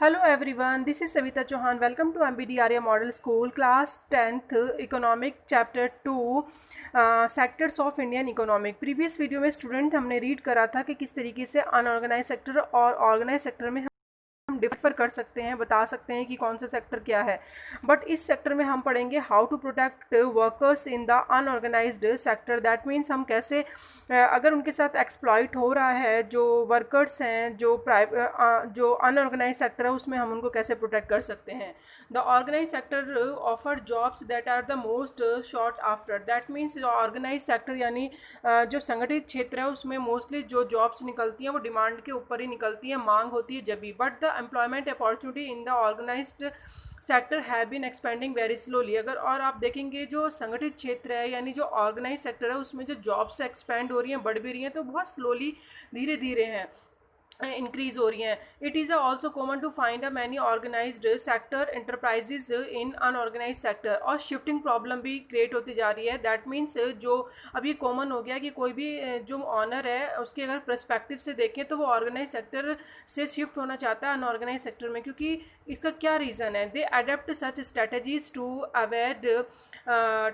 Hello everyone, this is Savita Chauhan. Welcome to MBD Arya Model School, Class 10th, Economic Chapter 2, Sectors of Indian Economic. Previous video में student हमने read करा था कि किस तरीके से अनऑर्गेनाइज सेक्टर और ऑर्गेनाइज सेक्टर में हम डिफर कर सकते हैं, बता सकते हैं कि कौन सा सेक्टर क्या है. बट इस सेक्टर में हम पढ़ेंगे how to protect workers in the unorganized sector. That means हम कैसे अगर उनके साथ एक्सप्लॉइट हो रहा है जो वर्कर्स हैं, जो अनऑर्गेनाइज सेक्टर है, उसमें हम उनको कैसे प्रोटेक्ट कर सकते हैं. The organise sector offer jobs that are the most sought after. That means organize sector यानी जो संगठित क्षेत्र है उसमें मोस्टली जो जॉब्स निकलती हैं वो डिमांड के ऊपर ही निकलती है, मांग होती है जब भी. But the employment opportunity in the organized sector have been expanding very slowly. अगर और आप देखेंगे जो संगठित क्षेत्र है यानी जो ऑर्गेनाइज सेक्टर है उसमें जो जॉब्स एक्सपेंड हो रही हैं, बढ़ भी रही हैं, तो बहुत स्लोली, धीरे धीरे हैं, इंक्रीज हो रही हैं. It is also common to find a many organized sector enterprises in unorganize sector. और शिफ्टिंग प्रॉब्लम भी क्रिएट होती जा रही है. दैट मीन्स जो अभी कॉमन हो गया कि कोई भी जो ऑनर है उसके अगर पर्सपेक्टिव से देखें तो वो ऑर्गेनाइज सेक्टर से शिफ्ट होना चाहता है अनऑर्गेनाइज सेक्टर में. क्योंकि इसका क्या रीज़न है? They adopt such strategies to avoid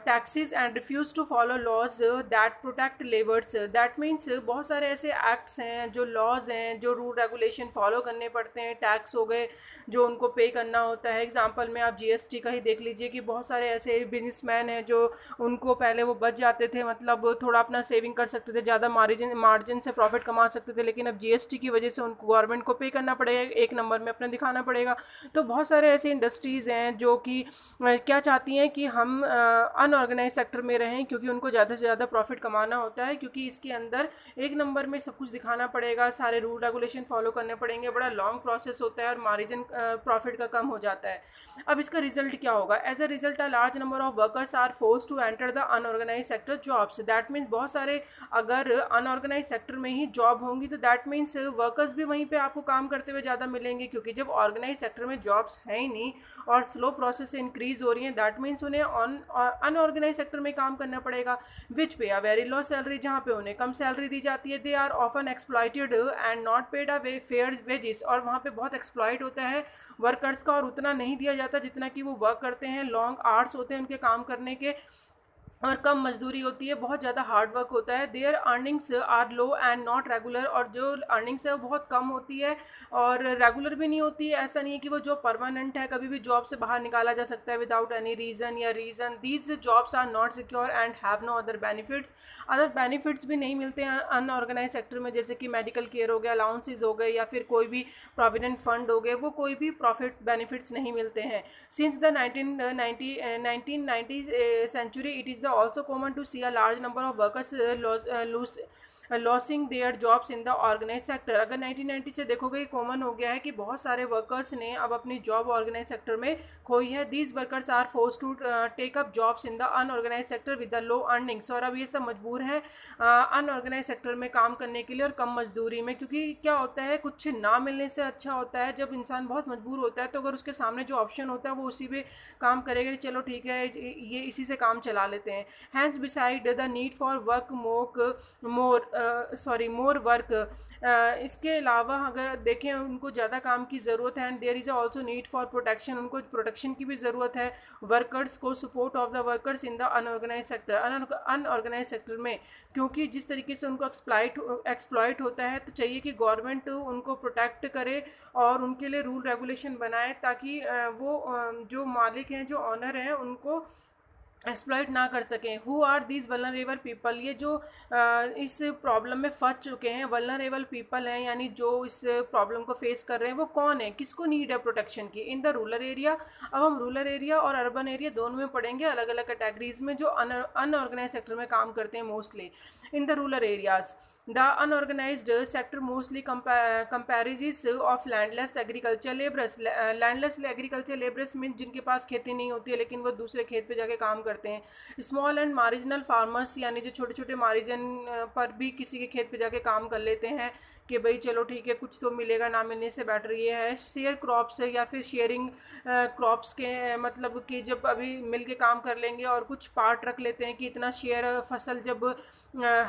taxes and refuse to follow laws that protect labours. That means बहुत सारे ऐसे एक्ट्स हैं, जो लॉज हैं, जो रूल रेगुलेशन फॉलो करने पड़ते हैं, टैक्स हो गए जो उनको पे करना होता है. एग्जांपल में आप जीएसटी का ही देख लीजिए कि बहुत सारे ऐसे बिजनेसमैन हैं जो उनको पहले वो बच जाते थे, मतलब थोड़ा अपना सेविंग कर सकते थे, ज़्यादा मार्जिन से प्रॉफिट कमा सकते थे, लेकिन अब जीएसटी की वजह से उनको गवर्नमेंट को पे करना पड़ेगा, एक नंबर में अपना दिखाना पड़ेगा. तो बहुत सारे ऐसी इंडस्ट्रीज़ हैं जो कि क्या चाहती हैं कि हम अनऑर्गेनाइज सेक्टर में रहें, क्योंकि उनको ज़्यादा से ज़्यादा प्रॉफिट कमाना होता है, क्योंकि इसके अंदर एक नंबर में सब कुछ दिखाना पड़ेगा, सारे रूल रेगुलेशन फॉलो करने पड़ेंगे, बड़ा लॉन्ग प्रोसेस होता है और मार्जिन प्रॉफिट का कम हो जाता है. अब इसका रिजल्ट क्या होगा? As a result a large number of workers are force to enter the unorganised sector jobs. That means बहुत सारे अगर अनऑर्गेनाइज सेक्टर में ही जॉब होंगी तो दैट मीन्स वर्कर्स भी वहीं पे आपको काम करते हुए ज़्यादा मिलेंगे, क्योंकि जब ऑर्गेनाइज सेक्टर में जॉब्स है ही नहीं और स्लो प्रोसेस से इंक्रीज हो रही हैं, दैट मीन्स उन्हें अनऑर्गेनाइज सेक्टर में काम करना पड़ेगा, विच पे अ वेरी लो सैलरी, जहाँ पे उन्हें कम सैलरी दी जाती है. They are often exploited and not paid a fair wages. और वहाँ पे बहुत एक्सप्लॉइट होता है वर्कर्स का और उतना नहीं दिया जाता जितना कि वो वर्क करते हैं. लॉन्ग आवर्स होते हैं उनके काम करने के और कम मजदूरी होती है, बहुत ज़्यादा हार्ड वर्क होता है. Their earnings are low and not regular. और जो अर्निंग्स है वो बहुत कम होती है और रेगुलर भी नहीं होती है. ऐसा नहीं है कि वो जॉब परमानेंट है, कभी भी जॉब से बाहर निकाला जा सकता है विदाउट एनी रीज़न या reason. These jobs are not secure and have no other benefits. Other benefits भी नहीं मिलते हैं अनऑर्गेनाइज सेक्टर में, जैसे कि मेडिकल केयर हो गया, अलाउंसेज हो गए, या फिर कोई भी प्रोविडेंट फंड हो गए, वो कोई भी प्रॉफिट बेनिफिट्स नहीं मिलते हैं. Since the 1990 century, it is also common to see a large number of workers losing their jobs in the organise sector. अगर 1990 से देखोगे कॉमन हो गया है कि बहुत सारे वर्कर्स ने अब अपनी जॉब ऑर्गेनाइज सेक्टर में खोई है. These workers are force to take up jobs in the unorganised sector with the low earnings. और अब ये सब मजबूर हैं अनऑर्गेनाइज सेक्टर में काम करने के लिए और कम मजदूरी में. क्योंकि क्या होता है, कुछ ना मिलने से अच्छा होता है जब इंसान बहुत मजबूर होता है तो अगर उसके सामने जो ऑप्शन होता है वो उसी पे काम करेगा कि चलो ठीक है ये इसी से काम चला लेते हैं. Hence beside the need for work more work. इसके अलावा अगर देखें उनको ज़्यादा काम की ज़रूरत है. And there is also need for protection. उनको प्रोटेक्शन की भी ज़रूरत है वर्कर्स को, support of the workers in the unorganised sector, unorganise sector में. क्योंकि जिस तरीके से उनको एक्सप्लॉइट होता है तो चाहिए कि गवर्नमेंट उनको प्रोटेक्ट करे और उनके लिए रूल रेगुलेशन बनाए ताकि वो जो मालिक हैं, जो ऑनर हैं, उनको एक्सप्लॉइट ना कर सकें. Who are these vulnerable people? ये जो इस प्रॉब्लम में फंस चुके हैं वल्नरेबल पीपल हैं, यानी जो इस प्रॉब्लम को फेस कर रहे हैं, वो कौन है, किसको नीड है प्रोटेक्शन की? In the rural area. अब हम रूरल एरिया और अर्बन एरिया दोनों में पढ़ेंगे, अलग अलग कैटेगरीज में, जो अनऑर्गेनाइज सेक्टर में काम करते हैं mostly. In the rural areas the unorganized sector mostly comparisons of landless agriculture laborers. landless agriculture laborers mean जिनके पास खेती नहीं होती है लेकिन वो दूसरे खेत पे जाके काम करते हैं. स्मॉल एंड मार्जिनल फार्मर्स, यानी जो छोटे छोटे मार्जिन पर भी किसी के खेत पे जाके काम कर लेते हैं कि भाई चलो ठीक है कुछ तो मिलेगा, ना मिलने से बेटर ये है. शेयर क्रॉप्स या फिर शेयरिंग क्रॉप्स के मतलब कि जब अभी मिल के काम कर लेंगे और कुछ पार्ट रख लेते हैं कि इतना शेयर फसल जब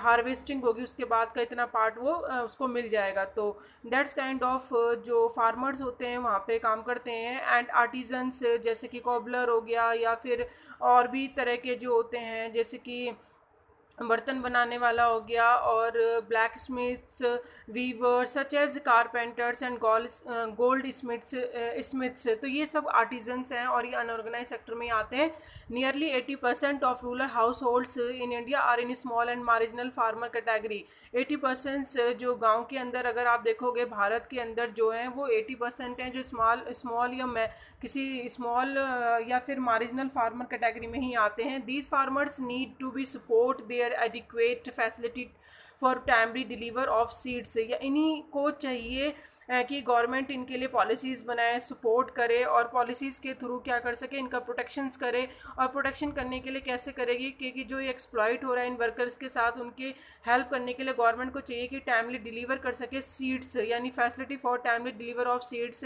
हार्वेस्टिंग होगी उसके बाद उत्पाद का इतना पार्ट वो उसको मिल जाएगा। तो दैट्स काइंड ऑफ जो फार्मर्स होते हैं वहाँ पे काम करते हैं। एंड आर्टिजन्स जैसे कि कॉबलर हो गया, या फिर और भी तरह के जो होते हैं जैसे कि बर्तन बनाने वाला हो गया, और blacksmiths, weaver such as carpenters and goldsmiths, तो ये सब आर्टिजन्स हैं और ये अनऑर्गेनाइज सेक्टर में आते हैं। Nearly 80% of rural households in India are in small and marginal farmer category. 80% जो गांव के अंदर अगर आप देखोगे भारत के अंदर जो हैं वो 80% हैं जो स्मॉल या किसी स्मॉल या फिर मार्जिनल फार्मर कैटेगरी में ही आते हैं। These farmers need to be support their adequate facility for timely deliver of seeds। या इन्हीं को चाहिए कि गवर्नमेंट इनके लिए पॉलिसीज़ बनाए, सपोर्ट करे, और पॉलिसीज़ के थ्रू क्या कर सके, इनका प्रोटेक्शंस करे। और प्रोटेक्शन करने के लिए कैसे करेगी, क्योंकि जो ये एक्सप्लॉइट हो रहा है इन वर्कर्स के साथ, उनके हेल्प करने के लिए गवर्नमेंट को चाहिए कि टाइमली डिलीवर कर सके सीड्स, यानी facility for timely deliver of seeds.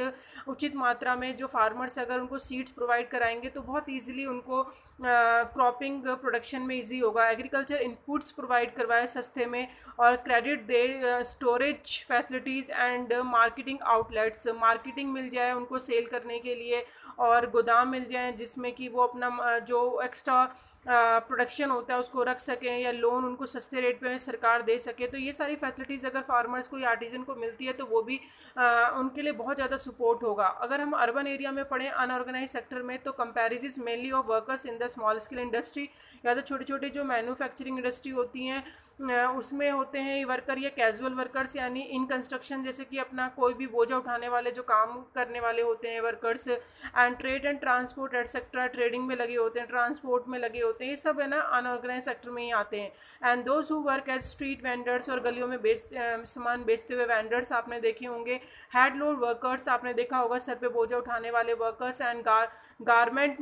उचित मात्रा में जो फार्मर्स अगर उनको सीड्स प्रोवाइड कराएंगे तो बहुत ईजिली उनको क्रॉपिंग प्रोडक्शन में ईजी होगा। एग्रीकल्चर इनपुट्स प्रोवाइड करवाए सस्ते में, और क्रेडिट दे, storage facilities and marketing outlets, marketing मिल जाए उनको सेल करने के लिए, और गोदाम मिल जाए जिसमें कि वो अपना जो एक्स्ट्रा प्रोडक्शन होता है उसको रख सकें, या लोन उनको सस्ते रेट पे सरकार दे सके। तो ये सारी फैसिलिटीज़ अगर फार्मर्स को या आर्टिजन को मिलती है तो वो भी उनके लिए बहुत ज़्यादा सपोर्ट होगा। अगर हम अर्बन एरिया में पढ़ें अनऑर्गेनाइज सेक्टर में, तो comparison mainly of workers in the small scale industry, या तो छोटी छोटी जो मैन्युफैक्चरिंग इंडस्ट्री होती हैं उसमें होते हैं ये वर्कर, या कैजुअल वर्कर्स यानी इन कंस्ट्रक्शन, जैसे कि अपना कोई भी बोझा उठाने वाले जो काम करने वाले होते हैं workers. And trade and transport etcetera, trading में लगे होते हैं, ट्रांसपोर्ट में लगे होते हैं, ये सब है ना अनऑर्गेनाइज सेक्टर में ही आते हैं। And those who work as street vendors, और गलियों में सामान बेचते हुए वेंडर्स आपने देखे होंगे। हैंड लोड वर्कर्स आपने देखा होगा, सर पे बोझा उठाने वाले वर्कर्स। एंड गारमेंट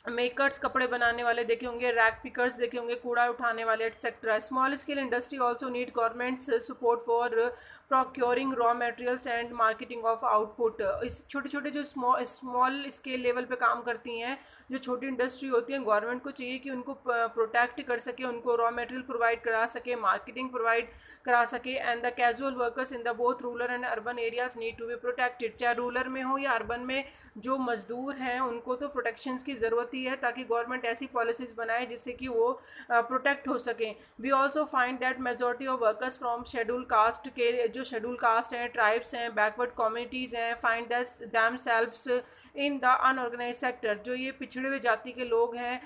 मेकर्स, कपड़े बनाने वाले देखे होंगे। रैक पिकर्स देखे होंगे, कूड़ा उठाने वाले etcetera. Small scale industry also need governments support for procuring raw materials and marketing of output. इस छोटे छोटे जो स्मॉल स्केल लेवल पे काम करती हैं जो छोटी इंडस्ट्री होती हैं, गवर्नमेंट को चाहिए कि उनको प्रोटेक्ट कर सके, उनको रॉ मटेरियल प्रोवाइड करा सके, मार्केटिंग प्रोवाइड करा सके। And the casual workers in the both rural and urban areas need to be protected. चाहे रूरल में हो या अर्बन में, जो मजदूर हैं उनको तो प्रोटेक्शन की ज़रूरत है, ताकि गवर्नमेंट ऐसी पॉलिसीज बनाए जिससे कि वो प्रोटेक्ट हो सकें। We also find that majority of workers from schedule caste के, जो शेड्यूल कास्ट हैं, ट्राइब्स हैं, बैकवर्ड कम्युनिटीज़ हैं, find themselves in the unorganised sector. जो ये पिछड़े हुए जाति के लोग हैं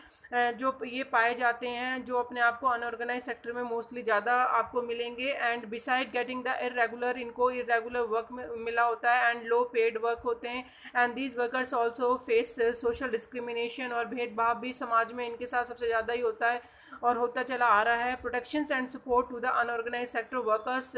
जो ये पाए जाते हैं, जो अपने आप को अनऑर्गेनाइज सेक्टर में मोस्टली ज़्यादा आपको मिलेंगे। And beside getting the irregular, इनको इरेगुलर वर्क मिला होता है, एंड लो पेड वर्क होते हैं। And these workers also face social discrimination, और भेदभाव भी समाज में इनके साथ सबसे ज़्यादा ही होता है और होता चला आ रहा है। Protections and support to the unorganised sector workers,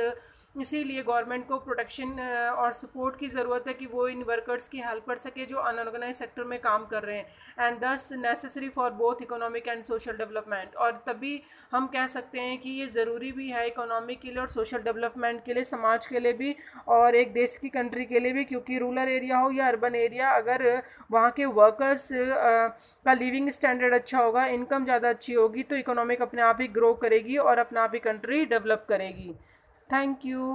इसीलिए गवर्नमेंट को प्रोटेक्शन और सपोर्ट की ज़रूरत है कि वो इन वर्कर्स की हेल्प कर सके जो अनऑर्गेनाइज सेक्टर में काम कर रहे हैं। एंड दस necessary for both economic and social development, और तभी हम कह सकते हैं कि ये ज़रूरी भी है इकोनॉमिक के लिए और सोशल डेवलपमेंट के लिए, समाज के लिए भी और एक देश की कंट्री के लिए भी। क्योंकि रूरल एरिया हो या अर्बन एरिया, अगर वहाँ के वर्कर्स का लिविंग स्टैंडर्ड अच्छा होगा, इनकम ज़्यादा अच्छी होगी, तो इकोनॉमिक अपने आप ही ग्रो करेगी और अपना आप ही कंट्री डेवलप करेगी। Thank you.